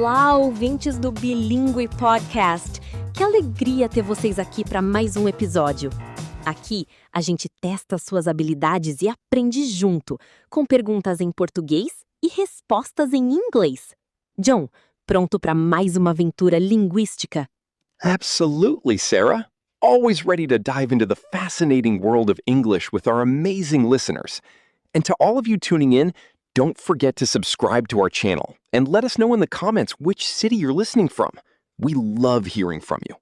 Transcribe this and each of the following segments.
Olá, ouvintes do Bilíngue Podcast! Que alegria ter vocês aqui para mais um episódio. Aqui, a gente testa suas habilidades e aprende junto, com perguntas em português e respostas em inglês. John, pronto para mais uma aventura linguística? Absolutely, Sarah. Always ready to dive into the fascinating world of English with our amazing listeners. And to all of you tuning in, don't forget to subscribe to our channel and let us know in the comments which city you're listening from. We love hearing from you.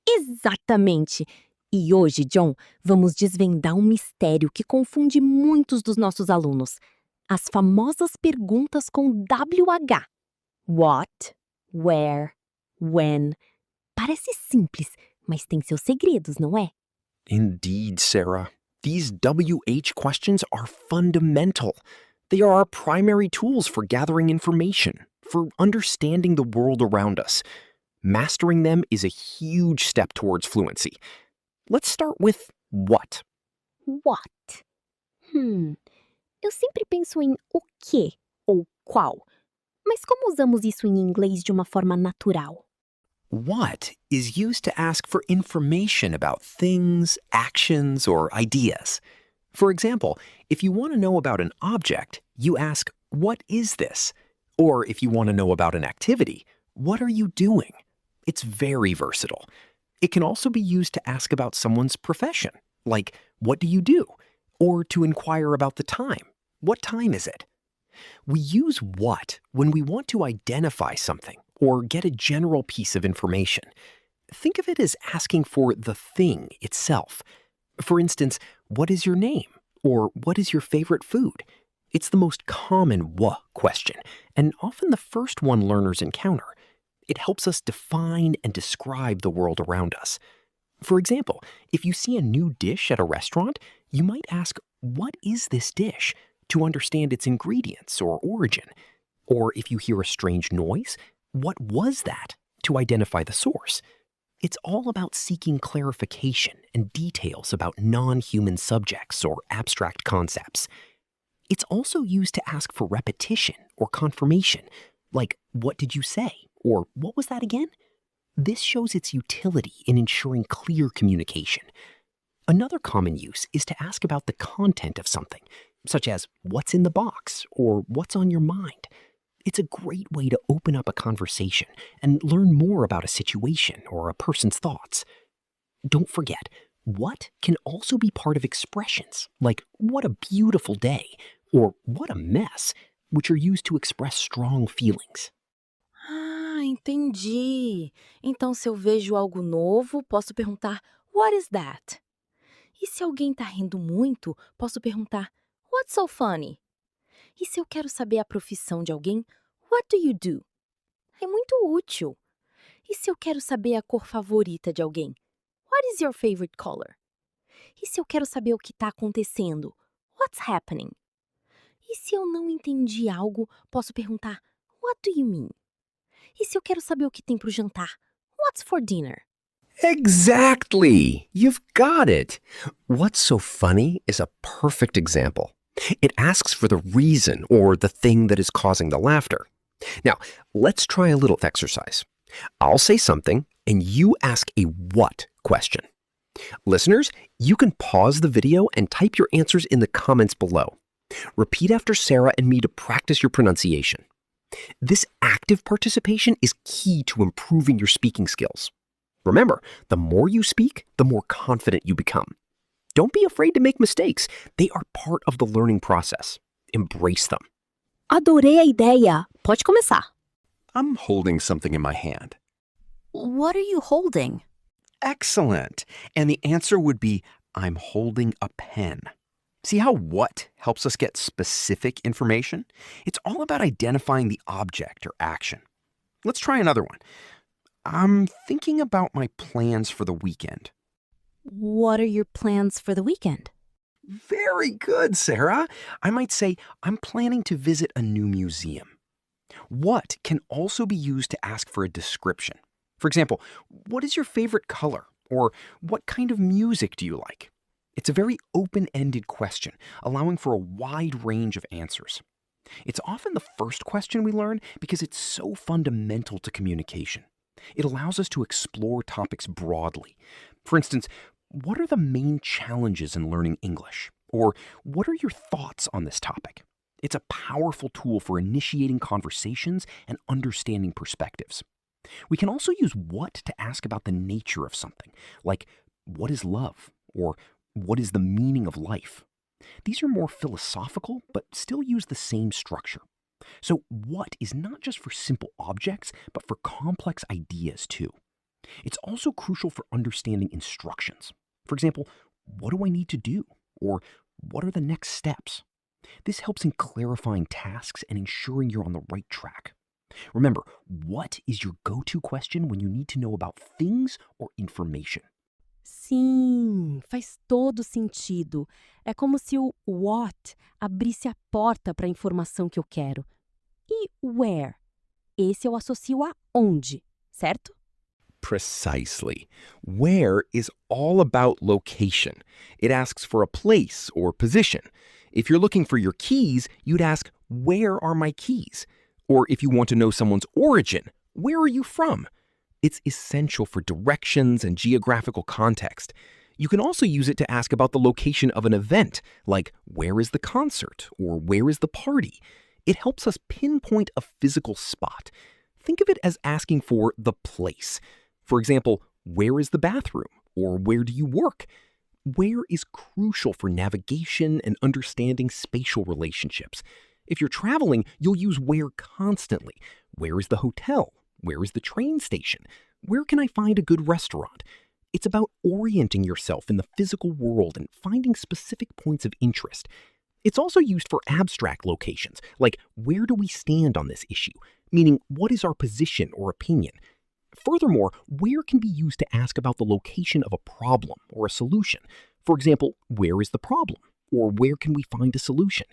Exatamente! E hoje, John, vamos desvendar um mistério que confunde muitos dos nossos alunos. As famosas perguntas com WH. What, where, when. Parece simples, mas tem seus segredos, não é? Indeed, Sarah. These WH questions are fundamental. They are our primary tools for gathering information, for understanding the world around us. Mastering them is a huge step towards fluency. Let's start with what. What? Eu sempre penso em o que ou qual. Mas como usamos isso em inglês de uma forma natural? What is used to ask for information about things, actions, or ideas. For example, if you want to know about an object, you ask, "What is this?" Or if you want to know about an activity, "What are you doing?" It's very versatile. It can also be used to ask about someone's profession, like, "What do you do?" Or to inquire about the time. "What time is it?" We use what when we want to identify something or get a general piece of information. Think of it as asking for the thing itself. For instance, what is your name? Or what is your favorite food? It's the most common what question, and often the first one learners encounter. It helps us define and describe the world around us. For example, if you see a new dish at a restaurant, you might ask, "What is this dish?" to understand its ingredients or origin. Or if you hear a strange noise, "What was that?" to identify the source. It's all about seeking clarification and details about non-human subjects or abstract concepts. It's also used to ask for repetition or confirmation, like, "What did you say?" or "What was that again?" This shows its utility in ensuring clear communication. Another common use is to ask about the content of something, such as "What's in the box?" or "What's on your mind?" It's a great way to open up a conversation and learn more about a situation or a person's thoughts. Don't forget, what can also be part of expressions like "what a beautiful day" or "what a mess," which are used to express strong feelings. Ah, entendi. Então, se eu vejo algo novo, posso perguntar "What is that?" E se alguém tá rindo muito, posso perguntar "What's so funny?" E se eu quero saber a profissão de alguém, "What do you do?" É muito útil. E se eu quero saber a cor favorita de alguém, "What is your favorite color?" E se eu quero saber o que está acontecendo, "What's happening?" E se eu não entendi algo, posso perguntar "What do you mean?" E se eu quero saber o que tem para o jantar, "What's for dinner?" Exactly! You've got it! What's so funny is a perfect example. It asks for the reason or the thing that is causing the laughter. Now, let's try a little exercise. I'll say something, and you ask a what question. Listeners, you can pause the video and type your answers in the comments below. Repeat after Sarah and me to practice your pronunciation. This active participation is key to improving your speaking skills. Remember, the more you speak, the more confident you become. Don't be afraid to make mistakes. They are part of the learning process. Embrace them. Adorei a ideia. Pode começar. I'm holding something in my hand. What are you holding? Excellent. And the answer would be, I'm holding a pen. See how what helps us get specific information? It's all about identifying the object or action. Let's try another one. I'm thinking about my plans for the weekend. What are your plans for the weekend? Very good, Sarah. I might say, I'm planning to visit a new museum. What can also be used to ask for a description. For example, what is your favorite color? Or what kind of music do you like? It's a very open-ended question, allowing for a wide range of answers. It's often the first question we learn because it's so fundamental to communication. It allows us to explore topics broadly. For instance, what are the main challenges in learning English? Or what are your thoughts on this topic? It's a powerful tool for initiating conversations and understanding perspectives. We can also use what to ask about the nature of something, like what is love? Or what is the meaning of life? These are more philosophical, but still use the same structure. So what is not just for simple objects, but for complex ideas too. It's also crucial for understanding instructions. For example, what do I need to do? Or what are the next steps? This helps in clarifying tasks and ensuring you're on the right track. Remember, what is your go-to question when you need to know about things or information? Sim, faz todo sentido. É como se o what abrisse a porta para a informação que eu quero. E where? Esse eu associo a onde, certo? Precisely. Where is all about location. It asks for a place or position. If you're looking for your keys, you'd ask, where are my keys? Or if you want to know someone's origin, where are you from? It's essential for directions and geographical context. You can also use it to ask about the location of an event, like where is the concert or where is the party? It helps us pinpoint a physical spot. Think of it as asking for the place. For example, where is the bathroom? Or where do you work? Where is crucial for navigation and understanding spatial relationships. If you're traveling, you'll use where constantly. Where is the hotel? Where is the train station? Where can I find a good restaurant? It's about orienting yourself in the physical world and finding specific points of interest. It's also used for abstract locations, like where do we stand on this issue? Meaning, what is our position or opinion? Furthermore, where can be used to ask about the location of a problem or a solution. For example, where is the problem? Or where can we find a solution?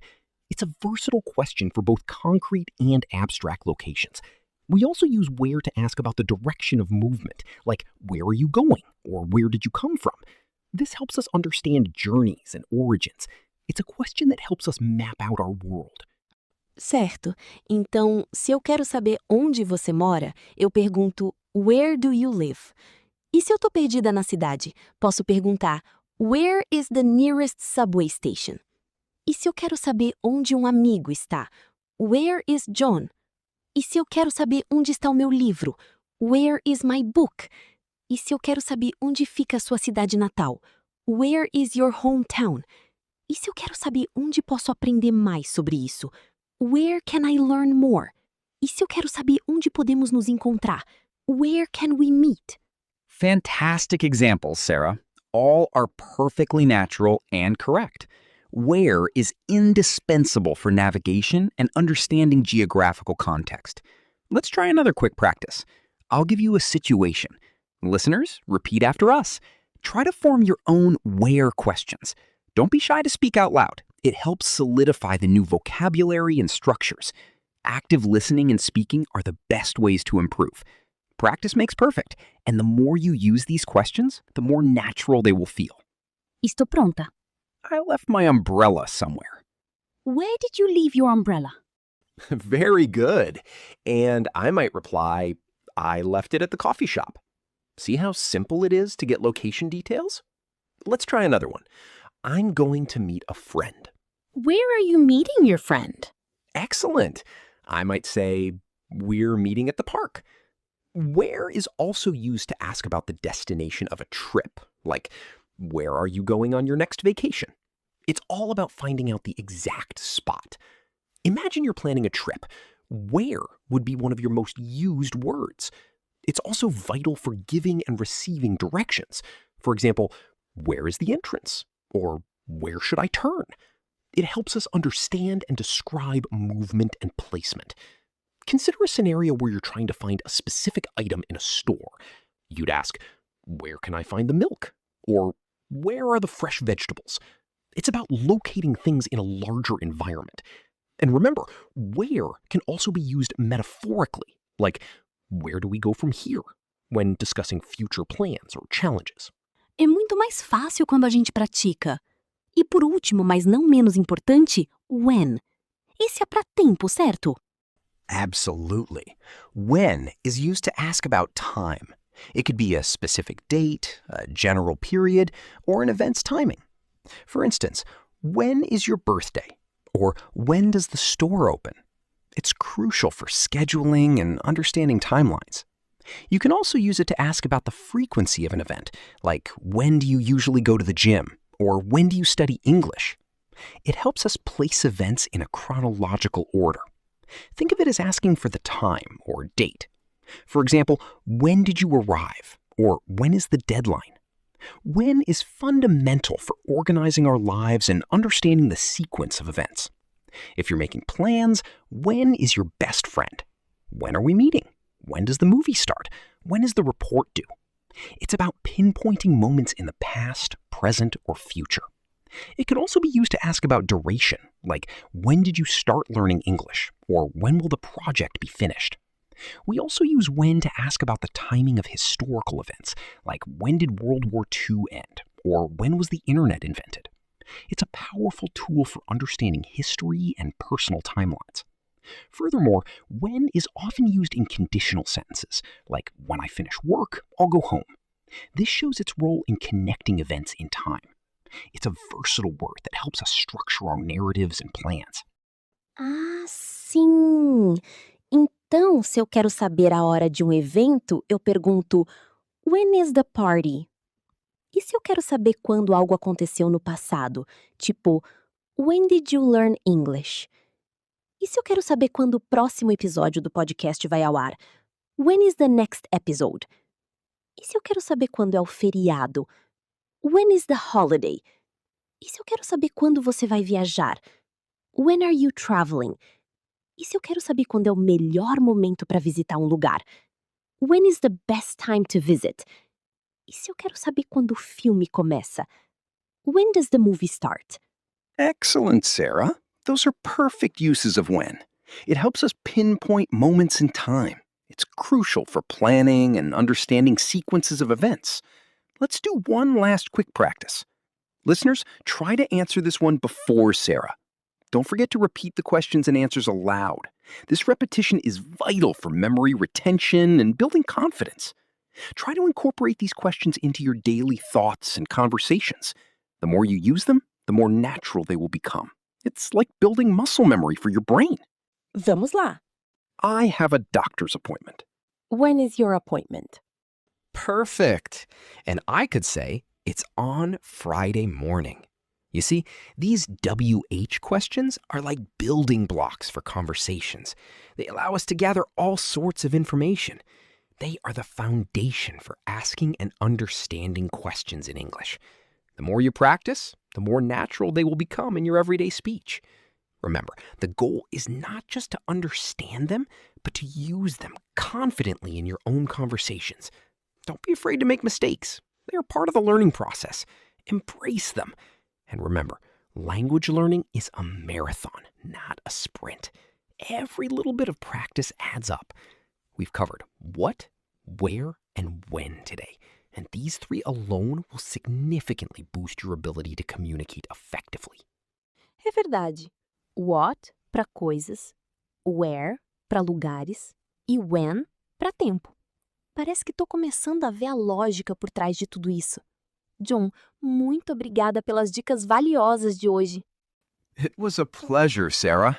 It's a versatile question for both concrete and abstract locations. We also use where to ask about the direction of movement, like where are you going or where did you come from? This helps us understand journeys and origins. It's a question that helps us map out our world. Certo. Então, se eu quero saber onde você mora, eu pergunto Where do you live? E se eu tô perdida na cidade, posso perguntar Where is the nearest subway station? E se eu quero saber onde um amigo está? Where is John? E se eu quero saber onde está o meu livro? Where is my book? E se eu quero saber onde fica a sua cidade natal? Where is your hometown? E se eu quero saber onde posso aprender mais sobre isso? Where can I learn more? E se eu quero saber onde podemos nos encontrar? Where can we meet? Fantastic examples, Sarah. All are perfectly natural and correct. Where is indispensable for navigation and understanding geographical context. Let's try another quick practice. I'll give you a situation. Listeners, repeat after us. Try to form your own where questions. Don't be shy to speak out loud. It helps solidify the new vocabulary and structures. Active listening and speaking are the best ways to improve. Practice makes perfect, and the more you use these questions, the more natural they will feel. Estou pronta. I left my umbrella somewhere. Where did you leave your umbrella? Very good. And I might reply, I left it at the coffee shop. See how simple it is to get location details? Let's try another one. I'm going to meet a friend. Where are you meeting your friend? Excellent. I might say, we're meeting at the park. Where is also used to ask about the destination of a trip, like, where are you going on your next vacation? It's all about finding out the exact spot. Imagine you're planning a trip. Where would be one of your most used words? It's also vital for giving and receiving directions. For example, where is the entrance? Or where should I turn? It helps us understand and describe movement and placement. Consider a scenario where you're trying to find a specific item in a store. You'd ask, where can I find the milk? Or where are the fresh vegetables? It's about locating things in a larger environment. And remember, where can also be used metaphorically, like, where do we go from here, when discussing future plans or challenges. É muito mais fácil quando a gente pratica. E por último, mas não menos importante, when. Esse é para tempo, certo? Absolutely. When is used to ask about time. It could be a specific date, a general period, or an event's timing. For instance, when is your birthday? Or when does the store open? It's crucial for scheduling and understanding timelines. You can also use it to ask about the frequency of an event, like when do you usually go to the gym? Or when do you study English? It helps us place events in a chronological order. Think of it as asking for the time or date. For example, when did you arrive? Or when is the deadline? When is fundamental for organizing our lives and understanding the sequence of events. If you're making plans, when is your best friend? When are we meeting? When does the movie start? When is the report due? It's about pinpointing moments in the past, present, or future. It can also be used to ask about duration, like when did you start learning English, or when will the project be finished? We also use when to ask about the timing of historical events, like when did World War II end, or when was the internet invented? It's a powerful tool for understanding history and personal timelines. Furthermore, when is often used in conditional sentences, like when I finish work, I'll go home. This shows its role in connecting events in time. It's a versatile word that helps us structure our narratives and plans. Ah, sim! Então, se eu quero saber a hora de um evento, eu pergunto: When is the party? E se eu quero saber quando algo aconteceu no passado? Tipo, When did you learn English? E se eu quero saber quando o próximo episódio do podcast vai ao ar? When is the next episode? E se eu quero saber quando é o feriado? When is the holiday? E se eu quero saber quando você vai viajar? When are you traveling? E se eu quero saber quando é o melhor momento para visitar um lugar? When is the best time to visit? E se eu quero saber quando o filme começa? When does the movie start? Excellent, Sarah. Those are perfect uses of when. It helps us pinpoint moments in time. It's crucial for planning and understanding sequences of events. Let's do one last quick practice. Listeners, try to answer this one before Sarah. Don't forget to repeat the questions and answers aloud. This repetition is vital for memory retention and building confidence. Try to incorporate these questions into your daily thoughts and conversations. The more you use them, the more natural they will become. It's like building muscle memory for your brain. Vamos lá. I have a doctor's appointment. When is your appointment? Perfect. And I could say, it's on Friday morning. You see, these WH questions are like building blocks for conversations. They allow us to gather all sorts of information. They are the foundation for asking and understanding questions in English. The more you practice, the more natural they will become in your everyday speech. Remember, the goal is not just to understand them, but to use them confidently in your own conversations. Don't be afraid to make mistakes. They are part of the learning process. Embrace them. And remember, language learning is a marathon, not a sprint. Every little bit of practice adds up. We've covered what, where, and when today. And these three alone will significantly boost your ability to communicate effectively. É verdade. What para coisas, where para lugares e when para tempo. Parece que estou começando a ver a lógica por trás de tudo isso. John, muito obrigada pelas dicas valiosas de hoje. It was a pleasure, Sarah.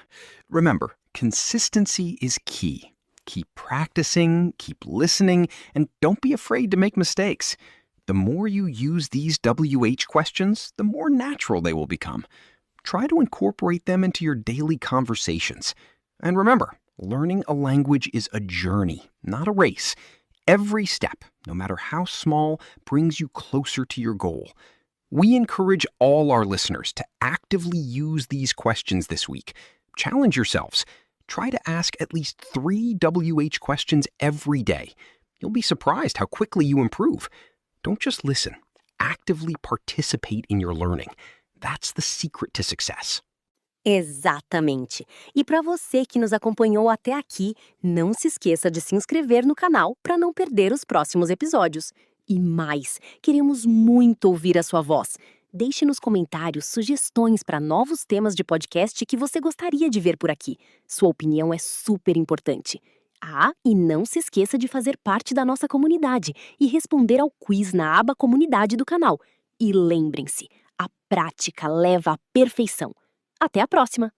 Remember, consistency is key. Keep practicing, keep listening, and don't be afraid to make mistakes. The more you use these WH questions, the more natural they will become. Try to incorporate them into your daily conversations. And remember, learning a language is a journey, not a race. Every step, no matter how small, brings you closer to your goal. We encourage all our listeners to actively use these questions this week. Challenge yourselves. Try to ask at least 3 WH questions every day. You'll be surprised how quickly you improve. Don't just listen. Actively participate in your learning. That's the secret to success. Exatamente. E para você que nos acompanhou até aqui, não se esqueça de se inscrever no canal para não perder os próximos episódios. E mais, queremos muito ouvir a sua voz. Deixe nos comentários sugestões para novos temas de podcast que você gostaria de ver por aqui. Sua opinião é super importante. Ah, e não se esqueça de fazer parte da nossa comunidade e responder ao quiz na aba Comunidade do canal. E lembrem-se, a prática leva à perfeição. Até a próxima!